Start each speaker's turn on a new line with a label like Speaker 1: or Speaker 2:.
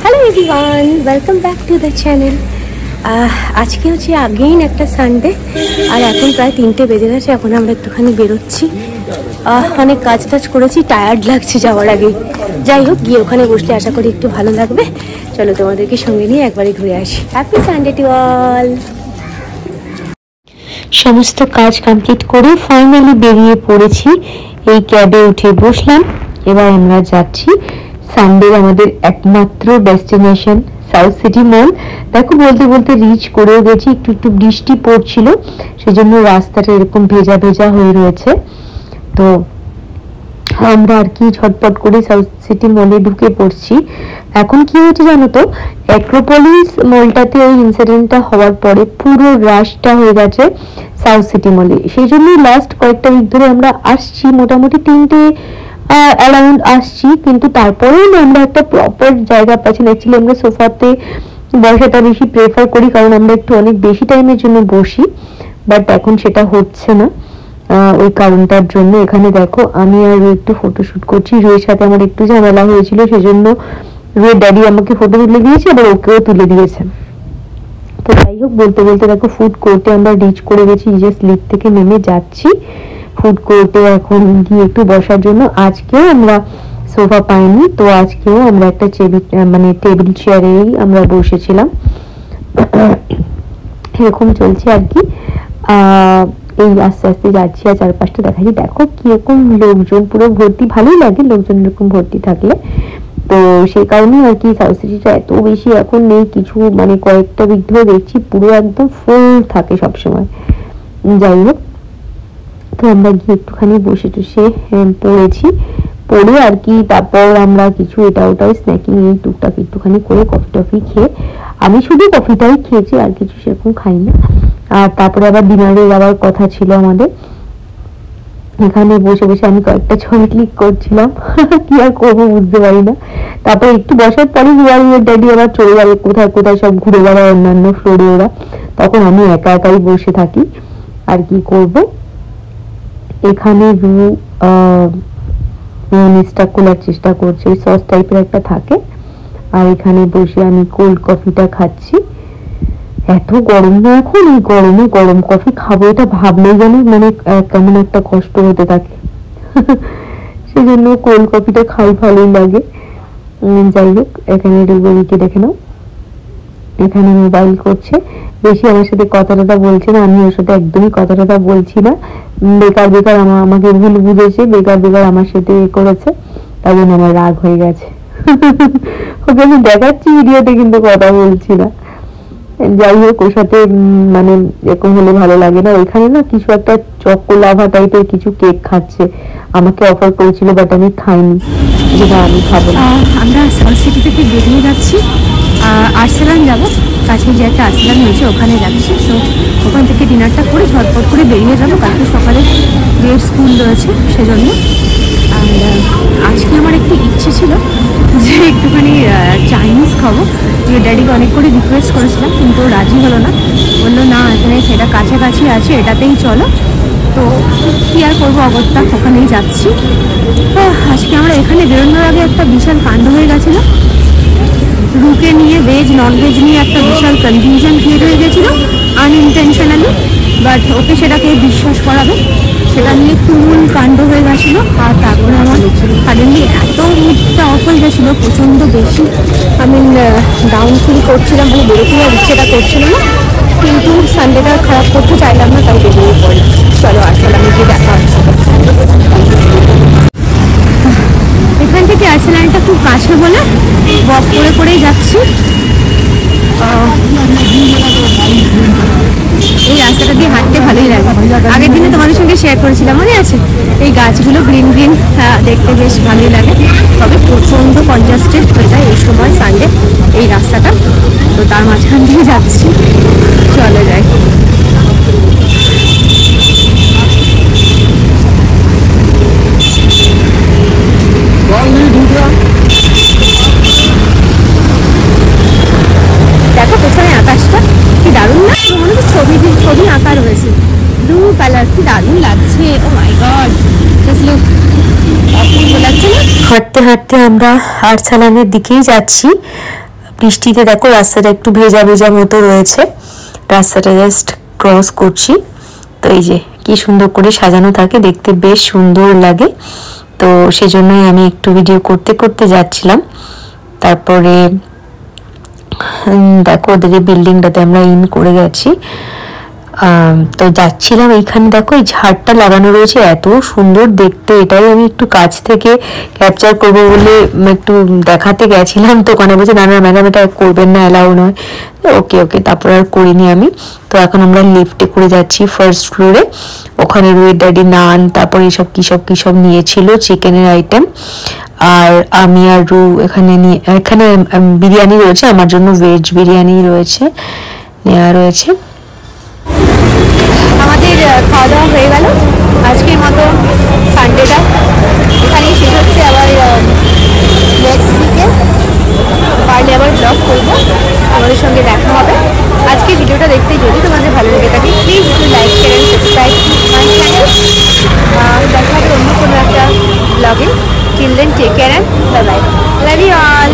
Speaker 1: Hello everyone, welcome back to the channel. आज के হচ্ছে अगेन একটা সানডে আর এখন প্রায় 3টে বেজে গেছে। এখন আমরা একটুখানি বেরোচ্ছি। অনেক কাজ টাজ করেছি, টায়ার্ড লাগছে যাওয়ার আগে। যাই হোক, গিয়ে ওখানে বসলে আশা করি একটু ভালো লাগবে। চলো তোমাদেরকে সঙ্গে নিয়ে একবারই ঘুরে আসি। Happy Sunday to all. সমস্ত কাজ কমপ্লিট করে ফাইনালি বেরিয়ে পড়েছি। এই ক্যাবে উঠে বসলাম। এবার আমরা যাচ্ছি সানডে আমাদের একমাত্র ডেস্টিনেশন সাউথ সিটি মল। দেখো বলতে বলতে রিচ করেও গেছি। একটু একটু বৃষ্টি পড়ছিল, সেজন্য রাস্তাটা এরকম ভেজা ভেজা হয়ে রয়েছে। তো আমরা আর কি ঝটপট করে সাউথ সিটি মলে ঢুকে পড়ছি। এখন কি হয়েছে জানো তো, অ্যাক্রোপলিস মলটাতে ওই ইনসিডেন্টটা হওয়ার পরে পুরো রাশটা হয়ে গেছে সাউথ সিটি মলে। সেই জন্যই লাস্ট কয়েকটা উইক ধরে আমরা আসছি, মোটামুটি 3টে অ্যারাউন্ড আসছি, কিন্তু তারপরেও আমরা একটা প্রপার জায়গা পাচ্ছি না। অ্যাকচুয়ালি আমরা সোফাতে বসাটা বেশি প্রেফার করি, কারণ আমরা একটু অনেক বেশি টাইমের জন্য বসি, বাট এখন সেটা হচ্ছে না। ওই কারণটার জন্য এখানে দেখো আমি আর একটু ফটোশুট করছি। রুয়ের সাথে আমার একটু ঝামেলা হয়েছিল, সেজন্য রুয়ের ড্যাডি আমাকে ফটো তুলে দিয়েছে, আবার ওকেও তুলে দিয়েছে। তো যাই হোক, বলতে বলতে দেখো ফুড কোর্টে আমরা রিচ করে গেছি। যে স্লিপ থেকে নেমে যাচ্ছি ফুড কোর্টে এখন গিয়ে একটু বসার জন্য। আজকেও আমরা সোফা পাইনি, তো আজকেও আমরা একটা টেবিল চেয়ারেই আমরা বসেছিলাম। এরকম চলছে আর কি। এই আস্তে আস্তে যাচ্ছি আর চারপাশটা দেখাচ্ছি। দেখো কিরকম লোকজন, পুরো ভর্তি। ভালোই লাগে লোকজন এরকম ভর্তি থাকলে। তো সেই কারণে আর কি সাউথ সিটিটা এত বেশি এখন নেই, কিছু কয়েকটা উইক ধরে দেখছি পুরো একদম ফুল থাকে সবসময়। যাই হোক, তো আমরা গিয়ে একটুখানি বসে টসে পড়েছি। পড়ে আর কি তারপর আমরা কিছু এটা ওটাই স্ন্যাকিং এই টুকটাক একটুখানি করে কফি টফি খেয়ে, আমি শুধু কফিটাই খেয়েছি, আর কিছু সেরকম খাই না। আর তারপরে আবার ডিনারে যাওয়ার কথা ছিল আমাদের। এখানে বসে বসে আমি কয়েকটা ছবি ক্লিক করছিলাম, কি আর করবো বুঝতে পারি না। তারপর একটু বসার পরে ড্যাডি আবার চলে যাবে কোথায় কোথায় সব ঘুরে বেড়ায় অন্যান্য ফ্লোরে ওরা, তখন আমি একা একাই বসে থাকি। আর কি করব, এখানে মিউনিসটা খোলার চেষ্টা করছে, ওই সস টাইপের একটা থাকে। আর এখানে বসে আমি কোল্ড কফিটা খাচ্ছি। এত গরম না এখন, এই গরমে গরম কফি খাবো এটা ভাবলেই যেন কেমন একটা কষ্ট হতে থাকে। সেজন্য কোল্ড কফিটা খাই, ভালোই লাগে। যাই হোক, এখানে রুবিকে দেখে নাও, এখানে মোবাইল করছে, বেশি আমার সাথে কথা টথা বলছে না। আমি ওর সাথে একদমই কথা টথা বলছি না। বেকার বেকার আমাকে ভুল বুঝেছে, বেকার বেকার আমার সাথে করেছে, তাই জন্য আমার রাগ হয়ে গেছে। ওকে আমি দেখাচ্ছি ভিডিওতে, কিন্তু কথা বলছি না। যাই হোক, ওর সাথে এরকম হলে ভালো লাগে না। ওইখানে না কিছু একটা চকোলাভা টাইপের কিছু কেক খাচ্ছে, আমাকে অফার করেছিল, বাট আমি খাইনি, যেটা আমি খাবো না। আমরা সাউথ সিটি থেকে বেরিয়ে যাচ্ছি, আর্সেলান যাবো। কাছে যে একটা আর্সেলান হয়েছে ওখানে যাচ্ছি। তো ওখান থেকে ডিনারটা করে ঝটপট করে বেরিয়ে যাবো, কালকে সকালে মেয়ের স্কুল রয়েছে সেজন্য। আর আজকে আমার একটু ইচ্ছে ছিল যে একটুখানি চাইনিজ খাবো। যে ড্যাডিকে অনেক করে রিকোয়েস্ট করেছিলাম, কিন্তু রাজি হলো না, বললো না এখানে সেটা কাছাকাছি আছে, এটাতেই চলো। তো কি আর করবো, অগত্যা ওখানেই যাচ্ছি। তো আজকে আমরা এখানে বেরোনোর আগে একটা বিশাল কাণ্ড হয়ে গেছিলো। রুকে নিয়ে ভেজ নন ভেজ নিয়ে একটা বিশাল কনফিউশন ক্রিয়েট হয়ে গেছিলো আনইনটেনশনালি, বাট ওকে সেটাকে বিশ্বাস করাবে, সেটা নিয়ে তুমুল কাণ্ড হয়ে গেছিলো। আর তারপরে আমার সাডেনলি এত মুডটা অফ হয়ে গেছিলো, প্রচণ্ড বেশি ডাউন ফিল করছিলাম, বেরোতে আর ইচ্ছেটা করছিল না, কিন্তু সানডেটা খারাপ করতে চাইলাম না, তাই বেরিয়ে পড়ি। চলো আর্সেলানে গিয়ে দেখা হচ্ছে। এখান থেকে আর্সেলানটা খুব কাছে বলে ওয়াক করে করেই যাচ্ছি। এই রাস্তাটা দিয়ে হাঁটতে ভালোই লাগে। আগের দিনে তোমাদের সঙ্গে শেয়ার করেছিলাম, মনে আছে? এই গাছগুলো গ্রিন গ্রিন, দেখতে বেশ ভালোই লাগে। তবে প্রচণ্ড কনজাস্টেড হয়ে যায় এই সময় সানডে এই রাস্তাটা। তো তার মাঝখান দিয়ে যাচ্ছি, চলে যায়। দেখো পেছনে আকাশটা কি দারুণ না, মনে হচ্ছে ছবি আঁকা রয়েছে। ব্লু কালার, কি দারুণ লাগছে। ও মাই গড, জাস্ট লুক, অপূর্ব লাগছে না? হাঁটতে হাঁটতে আমরা আর্সেলানের দিকেই যাচ্ছি। বৃষ্টিতে দেখো রাস্তাটা একটু ভেজা ভেজা মতো রয়েছে, রাস্তাটা জাস্ট ক্রস করছি। তো এই যে কি সুন্দর করে সাজানো থাকে, দেখতে বেশ সুন্দর লাগে। তো সেজন্যই আমি একটু ভিডিও করতে করতে যাচ্ছিলাম। তারপরে দেখো ওদের এই বিল্ডিংটাতে আমরা ইন করে গেছি। তো যাচ্ছিলাম, এইখানে দেখো এই ঝাড়টা লাগানো রয়েছে, এত সুন্দর দেখতে। এটাই আমি একটু কাছ থেকে ক্যাপচার করবো বলে একটু দেখাতে গেছিলাম, তো ওখানে বলছে না না ম্যাডাম এটা করবেন না, অ্যালাউ নয়। ওকে ওকে, তারপর আর করিনি আমি। তো এখন আমরা লিফটে করে যাচ্ছি ফার্স্ট ফ্লোরে। ওখানে রুইয়ের ড্যাডি নান, তারপর এইসব কিসব নিয়েছিল চিকেনের আইটেম। আর আমি আর রু এখানে বিরিয়ানি রয়েছে, আমার জন্য ভেজ বিরিয়ানি রয়েছে, নেওয়া রয়েছে।
Speaker 2: আমাদের খাওয়া দাওয়া হয়ে গেল, আজকের মতো সানডেটা এখানেই শেষ হচ্ছে। আবার নেক্সট উইকে পারলে আবার ব্লগ করবো, আমাদের সঙ্গে দেখা হবে। আজকে ভিডিওটা দেখতে যদি তোমাদের ভালো লেগে থাকে please like share and subscribe my channel. দেখা হবে অন্য কোনো একটা ব্লগে। Till then take care and bye bye, love you all.